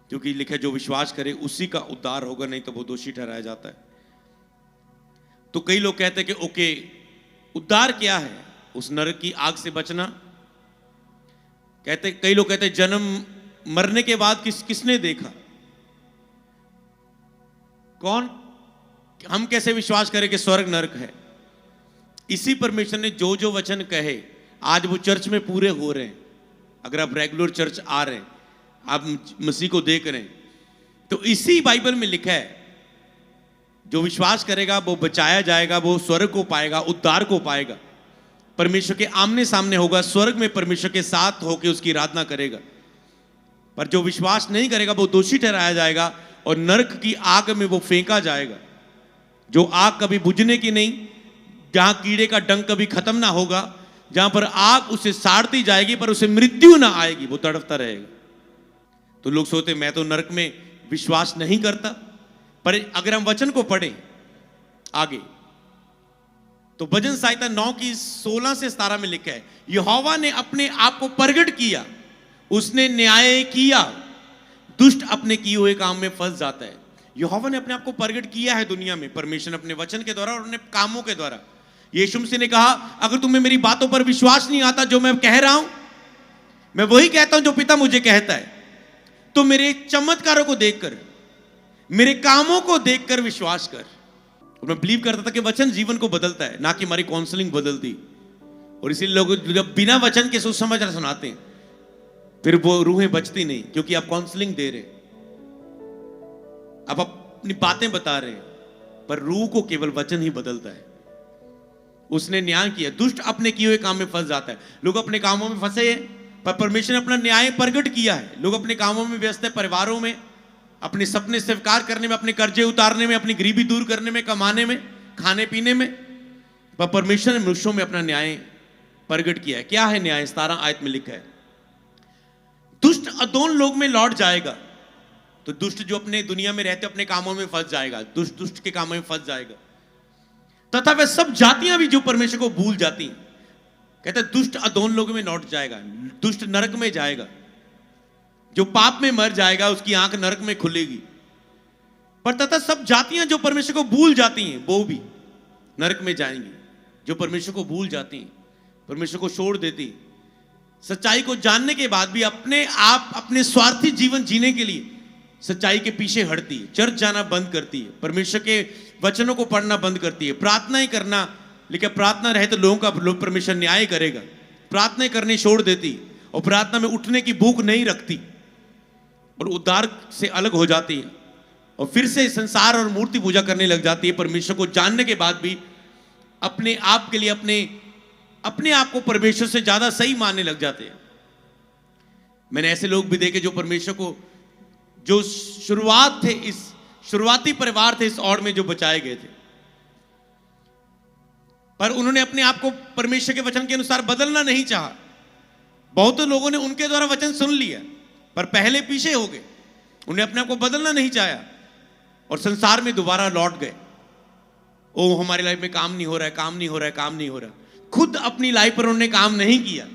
क्योंकि लिखा है जो विश्वास करे उसी का उद्धार होगा, नहीं तो वो दोषी ठहराया जाता है। तो कई लोग कहते हैं कि ओके, उद्धार क्या है? उस नरक की आग से बचना। कई लोग कहते हैं जन्म मरने के बाद किसने देखा? कौन? हम कैसे विश्वास करें कि स्वर्ग नरक है? इसी परमेश्वर ने जो जो वचन कहे, आज वो चर्च में पूरे हो रहे हैं। अगर आप रेगुलर चर्च आ रहे हैं, आप मसीह को देख रहे हैं, तो इसी बाइबल में लिखा है जो विश्वास करेगा वो बचाया जाएगा, वो स्वर्ग को पाएगा, उद्धार को पाएगा, परमेश्वर के आमने सामने होगा, स्वर्ग में परमेश्वर के साथ होकर उसकी आराधना करेगा। पर जो विश्वास नहीं करेगा वो दोषी ठहराया जाएगा और नरक की आग में वो फेंका जाएगा, जो आग कभी बुझने की नहीं, जहां कीड़े का डंक कभी खत्म ना होगा, जहां पर आग उसे साड़ती जाएगी पर उसे मृत्यु ना आएगी, वो तड़पता रहेगा। तो लोग सोचते मैं तो नरक में विश्वास नहीं करता, पर अगर हम वचन को पढ़ें आगे तो भजन संहिता 9 की 16 से 17 में लिखा है, यहोवा ने अपने आप को प्रगट किया, उसने न्याय किया, दुष्ट अपने किए हुए काम में फंस जाता है। यहोवा ने अपने आप को प्रगट किया है दुनिया में, परमेश्वर अपने वचन के द्वारा और अपने कामों के द्वारा। यीशु मसीह ने कहा अगर तुम्हें मेरी बातों पर विश्वास नहीं आता, जो मैं कह रहा हूं मैं वही कहता हूं जो पिता मुझे कहता है, तो मेरे चमत्कारों को देखकर, मेरे कामों को देखकर विश्वास कर। और मैं बिलीव करता था कि वचन जीवन को बदलता है, ना कि हमारी काउंसलिंग बदलती। और इसीलिए लोग जब बिना वचन के सुसमाचार सुनाते हैं, फिर वो रूहें बचती नहीं, क्योंकि आप काउंसलिंग दे रहे, आप अपनी बातें बता रहे हैं, पर रूह को केवल वचन ही बदलता है। उसने न्याय किया, दुष्ट अपने किए हुए काम में फंस जाता है। लोग अपने कामों में फंसे हैं, पर परमेश्वर ने अपना न्याय प्रकट किया है। लोग अपने कामों में व्यस्त है, परिवारों में, अपने सपने स्वीकार करने में, अपने कर्जे उतारने में, अपनी गरीबी दूर करने में, कमाने में, खाने पीने में, पर परमेश्वर ने मनुष्यों में अपना न्याय प्रकट किया है। क्या है न्याय? 17 आयत में लिखा है, दुष्ट अधोन लोग में लौट जाएगा। तो दुष्ट जो अपने दुनिया में रहते अपने कामों में फंस जाएगा, दुष्ट के कामों में फंस जाएगा। तथा वह सब जातियां भी जो परमेश्वर को भूल जाती, कहते दुष्ट अधोन लोगों में लौट जाएगा, दुष्ट नरक में जाएगा। जो पाप में मर जाएगा उसकी आंख नरक में खुलेगी। पर तथा सब जातियां जो परमेश्वर को भूल जाती हैं वो भी नरक में जाएंगी। जो परमेश्वर को भूल जाती हैं, परमेश्वर को छोड़ देती, सच्चाई को जानने के बाद भी अपने आप अपने स्वार्थी जीवन जीने के लिए सच्चाई के पीछे हटती है, चर्च जाना बंद करती है, परमेश्वर के वचनों को पढ़ना बंद करती है, प्रार्थना ही करना, लेकिन प्रार्थना रहे तो लोगों का परमेश्वर न्याय करेगा, प्रार्थना करनी छोड़ देती और प्रार्थना में उठने की भूख नहीं रखती और उद्धार से अलग हो जाती है और फिर से संसार और मूर्ति पूजा करने लग जाती है। परमेश्वर को जानने के बाद भी अपने आप के लिए अपने आप को परमेश्वर से ज्यादा सही मानने लग जाते हैं। मैंने ऐसे लोग भी देखे जो परमेश्वर को, जो शुरुआत थे, इस शुरुआती परिवार थे इस ओर में, जो बचाए गए थे, पर उन्होंने अपने आप को परमेश्वर के वचन के अनुसार बदलना नहीं चाहा। बहुत लोगों ने उनके द्वारा वचन सुन लिया पर पहले पीछे हो गए, उन्हें अपने आप को बदलना नहीं चाहा और संसार में दोबारा लौट गए। ओ हमारी लाइफ में काम नहीं हो रहा है, काम नहीं हो रहा है, काम नहीं हो रहा। खुद अपनी लाइफ पर उन्होंने काम नहीं किया।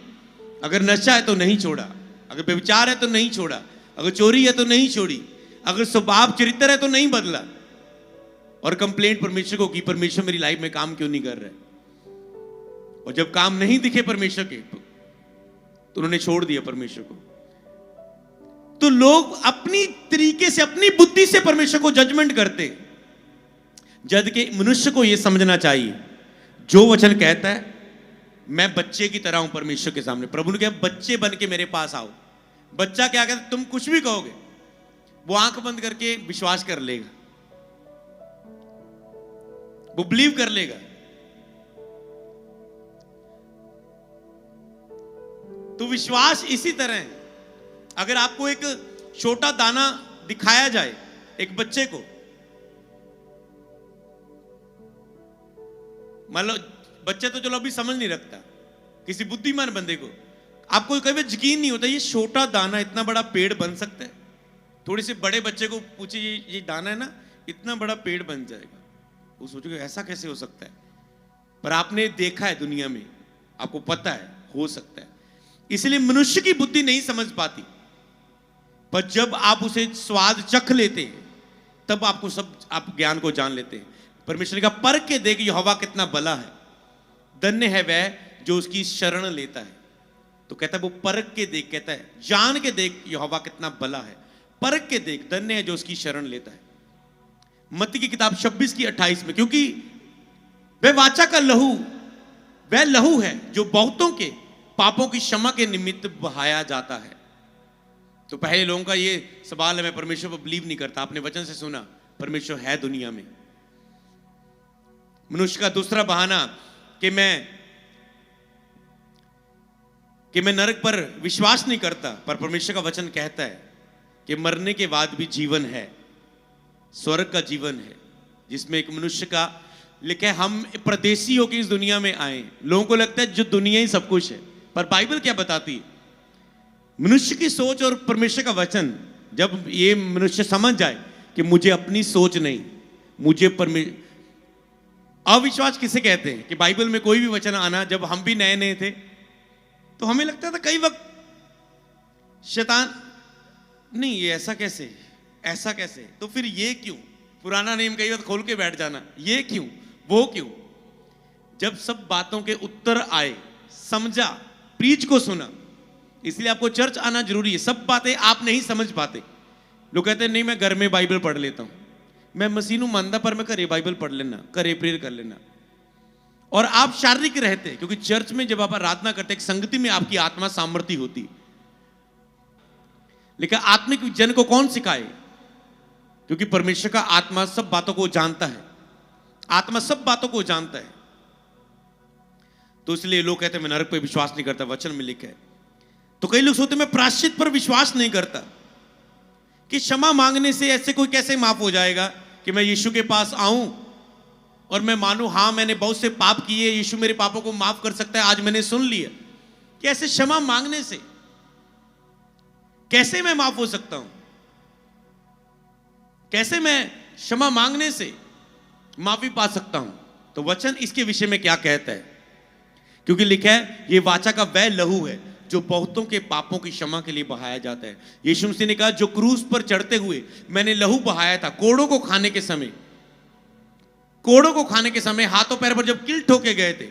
अगर नशा है तो नहीं छोड़ा, अगर व्यभिचार है तो नहीं छोड़ा, अगर चोरी है तो नहीं छोड़ी, अगर स्वभाव चरित्र है तो नहीं बदला, और कंप्लेंट परमेश्वर को की, परमेश्वर मेरी लाइफ में काम क्यों नहीं कर रहा है। और जब काम नहीं दिखे परमेश्वर के तो उन्होंने छोड़ दिया परमेश्वर को। तो लोग अपनी तरीके से, अपनी बुद्धि से परमेश्वर को जजमेंट करते, जबकि मनुष्य को यह समझना चाहिए जो वचन कहता है, मैं बच्चे की तरह हूं परमेश्वर के सामने। प्रभु ने कहा बच्चे बन के मेरे पास आओ। बच्चा क्या कहता है? तुम कुछ भी कहोगे वो आंख बंद करके विश्वास कर लेगा, वो बिलीव कर लेगा। तो विश्वास इसी तरह है। अगर आपको एक छोटा दाना दिखाया जाए एक बच्चे को, मान लो बच्चे तो चलो अभी समझ नहीं रखता, किसी बुद्धिमान बंदे को, आपको कभी यकीन नहीं होता ये छोटा दाना इतना बड़ा पेड़ बन सकता है। थोड़े से बड़े बच्चे को पूछे ये दाना है ना, इतना बड़ा पेड़ बन जाएगा, वो सोचेगा ऐसा कैसे हो सकता है। पर आपने देखा है दुनिया में, आपको पता है हो सकता है। इसलिए मनुष्य की बुद्धि नहीं समझ पाती, पर जब आप उसे स्वाद चख लेते हैं तब आपको सब, आप ज्ञान को जान लेते हैं। परमेश्वर का परख के देख यहोवा कितना भला है, धन्य है वह जो उसकी शरण लेता है। तो कहता है वो परख के देख, कहता है जान के देख यहोवा कितना भला है, परख के देख, धन्य है जो उसकी शरण लेता है। मत्ती की किताब 26:28 में, क्योंकि वह वाचा का लहू वह लहू है जो बहुतों के पापों की क्षमा के निमित्त बहाया जाता है। तो पहले लोगों का ये सवाल है, मैं परमेश्वर पर बिलीव नहीं करता। आपने वचन से सुना परमेश्वर है दुनिया में। मनुष्य का दूसरा बहाना कि मैं नरक पर विश्वास नहीं करता, पर परमेश्वर का वचन कहता है कि मरने के बाद भी जीवन है, स्वर्ग का जीवन है, जिसमें एक मनुष्य का लिखा है हम परदेशी होकर इस दुनिया में आए। लोगों को लगता है जो दुनिया ही सब कुछ है, पर बाइबल क्या बताती है? मनुष्य की सोच और परमेश्वर का वचन, जब ये मनुष्य समझ जाए कि मुझे अपनी सोच नहीं, मुझे अविश्वास किसे कहते हैं कि बाइबल में कोई भी वचन आना, जब हम भी नए नए थे तो हमें लगता था कई वक्त शैतान, नहीं ये ऐसा कैसे, ऐसा कैसे, तो फिर ये क्यों, पुराना नेम कई वक्त खोल के बैठ जाना, ये क्यों, वो क्यों। जब सब बातों के उत्तर आए, समझा, प्रीच को सुना, इसलिए आपको चर्च आना जरूरी है। सब बातें आप नहीं समझ पाते। लोग कहते हैं नहीं मैं घर में बाइबल पढ़ लेता हूं, मैं मसीनू मानदा, पर मैं घरे बाइबल पढ़ लेना, घरे प्रेयर कर लेना। और आप शारीरिक रहते हैं, क्योंकि चर्च में जब आप आराधना करते हैं, एक संगति में आपकी आत्मा सामर्थ्य होती है। लेकिन आत्मिक जन को कौन सिखाए? क्योंकि परमेश्वर का आत्मा सब बातों को जानता है, आत्मा सब बातों को जानता है। तो इसलिए लोग कहते हैं मैं नरक पर विश्वास नहीं करता, वचन में लिखा है। तो कई लोग सोचते मैं प्रायश्चित पर विश्वास नहीं करता, कि क्षमा मांगने से ऐसे कोई कैसे माफ हो जाएगा कि मैं यीशु के पास आऊं और मैं मानूं हाँ मैंने बहुत से पाप किए, यीशु मेरे पापों को माफ कर सकता है, आज मैंने सुन लिया। कैसे क्षमा मांगने से कैसे मैं माफ हो सकता हूं? कैसे मैं क्षमा मांगने से माफी पा सकता हूं? तो वचन इसके विषय में क्या कहता है? क्योंकि लिखा है ये वाचा का वह लहू है जो बहुतों के पापों की क्षमा के लिए बहाया जाता है। यीशु मसीह ने कहा जो क्रूस पर चढ़ते हुए मैंने लहू बहाया था, कोड़ों को खाने के समय, कोड़ों को खाने के समय हाथों पैर पर जब किल ठोके गए थे,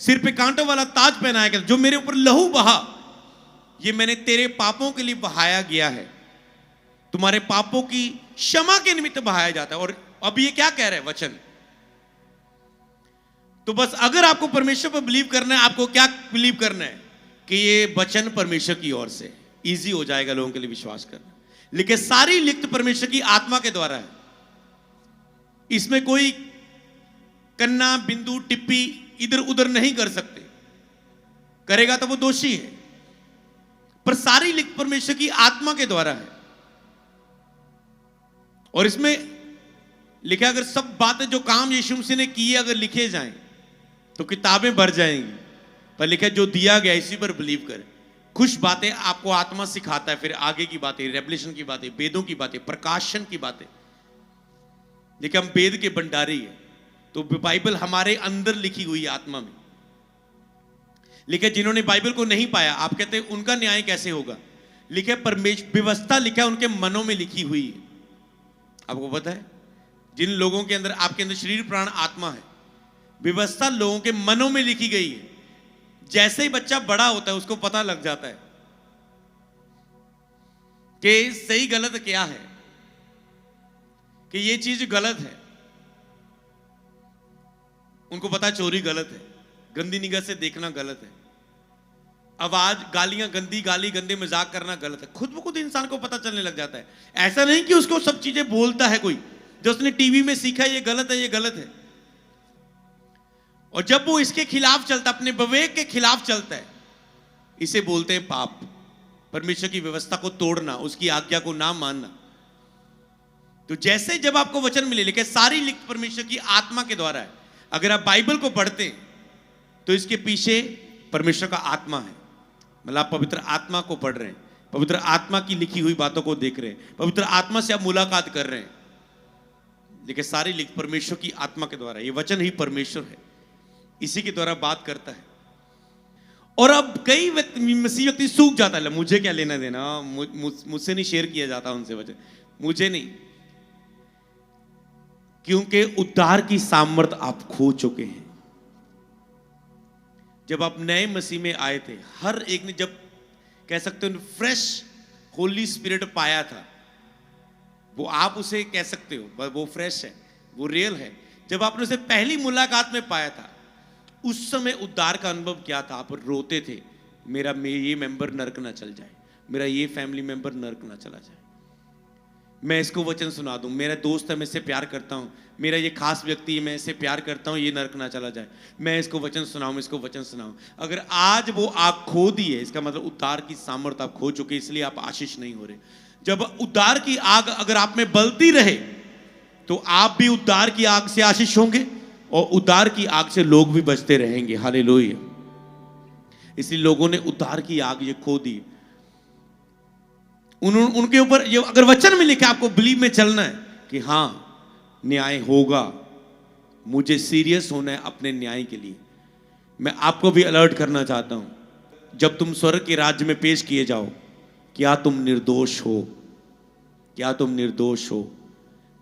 सिर पे कांटों वाला ताज पहनाया गया, जो मेरे ऊपर लहू बहा, ये मैंने तेरे पापों के लिए बहाया गया है, तुम्हारे पापों की क्षमा के निमित्त बहाया जाता है। और अब ये क्या कह रहा है वचन? तो बस अगर आपको परमेश्वर पर बिलीव करना है, आपको क्या बिलीव करना है? कि ये वचन परमेश्वर की ओर से, इजी हो जाएगा लोगों के लिए विश्वास करना। लेकिन सारी लिखत परमेश्वर की आत्मा के द्वारा है, इसमें कोई कन्ना बिंदु टिप्पी इधर उधर नहीं कर सकते, करेगा तो वो दोषी है। पर सारी लिखत परमेश्वर की आत्मा के द्वारा है। और इसमें लिखा अगर सब बातें जो काम यीशु मसीह ने किए अगर लिखे जाएं तो किताबें भर जाएंगी, पर लिखा जो दिया गया इसी पर बिलीव करें। कुछ बातें आपको आत्मा सिखाता है, फिर आगे की बातें, रेवलेशन की बातें, वेदों की बातें, प्रकाशन की बातें। लेकिन हम वेद के भंडारी है, तो बाइबल हमारे अंदर लिखी हुई है आत्मा में। लिखे जिन्होंने बाइबल को नहीं पाया, आप कहते हैं उनका न्याय कैसे होगा? लिखे परमेश्वर व्यवस्था लिखा है उनके मनों में लिखी हुई है। आपको पता है जिन लोगों के अंदर, आपके अंदर शरीर प्राण आत्मा है, व्यवस्था लोगों के मनों में लिखी गई है। जैसे ही बच्चा बड़ा होता है उसको पता लग जाता है कि सही गलत क्या है, कि ये चीज गलत है। उनको पता चोरी गलत है, गंदी निगाह से देखना गलत है, आवाज गालियां, गंदी गाली, गंदे मजाक करना गलत है। खुद ब खुद इंसान को पता चलने लग जाता है। ऐसा नहीं कि उसको सब चीजें बोलता है कोई, जो उसने टीवी में सीखा ये गलत है, ये गलत है। और जब वो इसके खिलाफ चलता, अपने विवेक के खिलाफ चलता है, इसे बोलते हैं पाप। परमेश्वर की व्यवस्था को तोड़ना, उसकी आज्ञा को ना मानना। तो जैसे जब आपको वचन मिले, लेकिन सारी लिखत परमेश्वर की आत्मा के द्वारा है। अगर आप बाइबल को पढ़ते हैं तो इसके पीछे परमेश्वर का आत्मा है। मतलब आप पवित्र आत्मा को पढ़ रहे हैं, पवित्र आत्मा की लिखी हुई बातों को देख रहे हैं, पवित्र आत्मा से आप मुलाकात कर रहे हैं। देखिए सारी लिख परमेश्वर की आत्मा के द्वारा, ये वचन ही परमेश्वर है, इसी के द्वारा बात करता है। और अब कई मसीह व्यक्ति सूख जाता है, मुझे क्या लेना देना, मुझसे नहीं शेयर किया जाता उनसे वचन, मुझे नहीं, क्योंकि उद्धार की सामर्थ आप खो चुके हैं। जब आप नए मसीह में आए थे, हर एक ने जब कह सकते हो फ्रेश होली स्पिरिट पाया था, वो आप उसे कह सकते हो वो फ्रेश है, वो रियल है। जब आपने उसे पहली मुलाकात में पाया था, उस समय उद्धार का अनुभव क्या था? आप रोते थे, मेरा ये मेंबर नरक ना चल जाए, मेरा ये फैमिली मेंबर नरक ना चला जाए, मैं इसको वचन सुना दूं, मेरा दोस्त है मैं इससे प्यार करता हूं, मेरा ये खास व्यक्ति है मैं इससे प्यार करता हूं, ये नरक ना चला जाए, मैं इसको वचन सुनाऊं, इसको वचन सुनाऊं। अगर आज वो आप खो दिए, इसका मतलब उद्धार की सामर्थ्य आप खो चुके, इसलिए आप आशीष नहीं हो रहे। जब उद्धार की आग अगर आप में बलती रहे, तो आप भी उद्धार की आग से आशीष होंगे और उद्धार की आग से लोग भी बचते रहेंगे। हालेलुया। इसलिए लोगों ने उद्धार की आग ये खो दी। उनके ऊपर ये अगर वचन में लिखा, आपको बिलीव में चलना है कि हां न्याय होगा, मुझे सीरियस होना है अपने न्याय के लिए। मैं आपको भी अलर्ट करना चाहता हूं, जब तुम स्वर्ग के राज्य में पेश किए जाओ, क्या तुम निर्दोष हो? क्या तुम निर्दोष हो?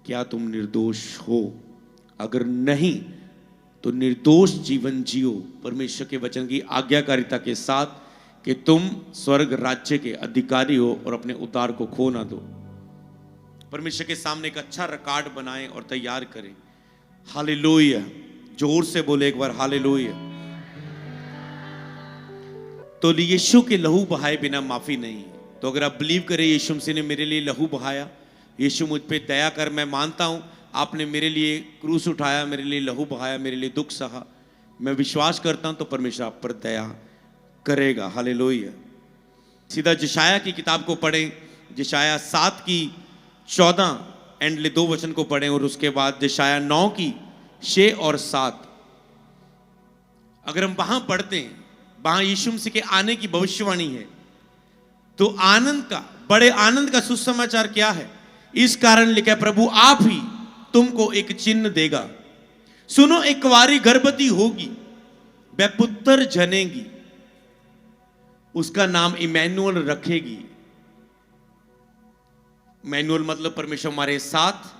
क्या तुम निर्दोष हो? अगर नहीं तो निर्दोष जीवन जियो परमेश्वर के वचन की आज्ञाकारिता के साथ, कि तुम स्वर्ग राज्य के अधिकारी हो और अपने उद्धार को खो ना दो। परमेश्वर के सामने एक अच्छा रिकॉर्ड बनाएं और तैयार करें। हालेलुया। जोर से बोले एक बार हालेलुया। तो यीशु के लहू बहाए बिना माफी नहीं। तो अगर आप बिलीव करें यीशु मसीह ने मेरे लिए लहू बहाया, यीशु मुझ पे दया कर, मैं मानता हूं आपने मेरे लिए क्रूस उठाया, मेरे लिए लहू बहाया, मेरे लिए दुख सहा, मैं विश्वास करता हूं तो परमेश्वर आप पर दया करेगा। हालेलुया। सीधा यशायाह की किताब को पढ़ें, यशायाह 7 की 14 एंडले 2 वचन को पढ़ें, और उसके बाद यशायाह 9 की 6 और 7। अगर हम वहां पढ़ते हैं, वहां यीशु मसीह के आने की भविष्यवाणी है। तो आनंद का, बड़े आनंद का सुसमाचार क्या है? इस कारण लिखा है, प्रभु आप ही तुमको एक चिन्ह देगा, सुनो एक कुंवारी गर्भवती होगी, वह पुत्र जनेगी, उसका नाम इमैनुअल रखेगी। इमैनुअल मतलब परमेश्वर हमारे साथ।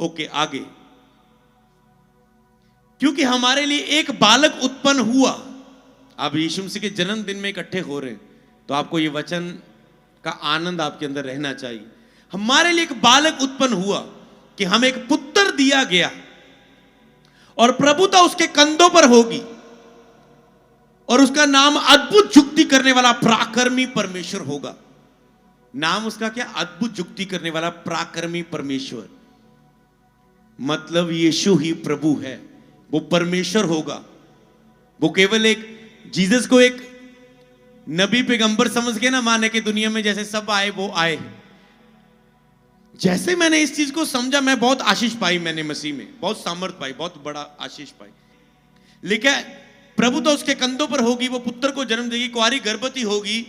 ओके, आगे, क्योंकि हमारे लिए एक बालक उत्पन्न हुआ। अब यीशु मसीह के जन्मदिन में इकट्ठे हो रहे हैं, तो आपको ये वचन का आनंद आपके अंदर रहना चाहिए। हमारे लिए एक बालक उत्पन्न हुआ, कि हमें एक पुत्र दिया गया, और प्रभुता उसके कंधों पर होगी, और उसका नाम अद्भुत जुक्ति करने वाला पराक्रमी परमेश्वर होगा। नाम उसका क्या? अद्भुत जुक्ति करने वाला पराक्रमी परमेश्वर। मतलब यीशु ही प्रभु है, वो परमेश्वर होगा। वो केवल एक जीसस को एक नबी पैगंबर समझ के ना माने कि दुनिया में जैसे सब आए वो आए। जैसे मैंने इस चीज को समझा, मैं बहुत आशीष पाई, मैंने मसीह में बहुत सामर्थ पाई, बहुत बड़ा आशीष पाई। लिखा प्रभुता उसके कंधों पर होगी, वो पुत्र को जन्म देगी, कुंवारी गर्भवती होगी,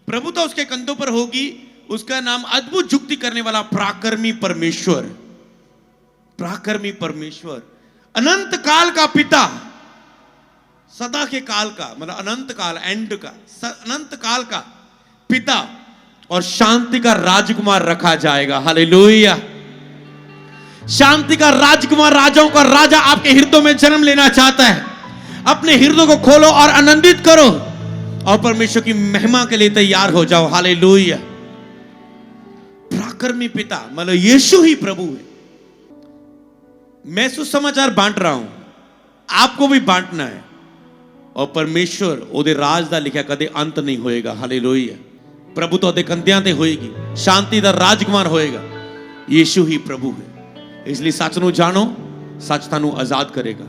प्रभुता उसके कंधों पर होगी, उसका नाम अद्भुत जुक्ति करने वाला पराक्रमी परमेश्वर। पराक्रमी परमेश्वर, अनंत काल का पिता, सदा के काल का, मतलब अनंत काल, एंड का, अनंत काल का पिता, और शांति का राजकुमार रखा जाएगा। हालेलुया। शांति का राजकुमार, राजाओं का राजा आपके हृदयों में जन्म लेना चाहता है। अपने हृदय को खोलो और आनंदित करो, और परमेश्वर की महिमा के लिए तैयार हो जाओ। हालेलुया। पराक्रमी पिता मतलब यीशु ही प्रभु है। मैं सुसमाचार बांट रहा हूं, आपको भी बांटना है, और परमेश्वर ओदे राज दा लिखा कदे अंत नहीं होएगा। हालेलुया। प्रभु तो ओदे कंधियां ते होएगी, शांति दा राजकुमार होएगा। यीशु ही प्रभु है। इसलिए सच नूं जानो, सच थानू आजाद करेगा।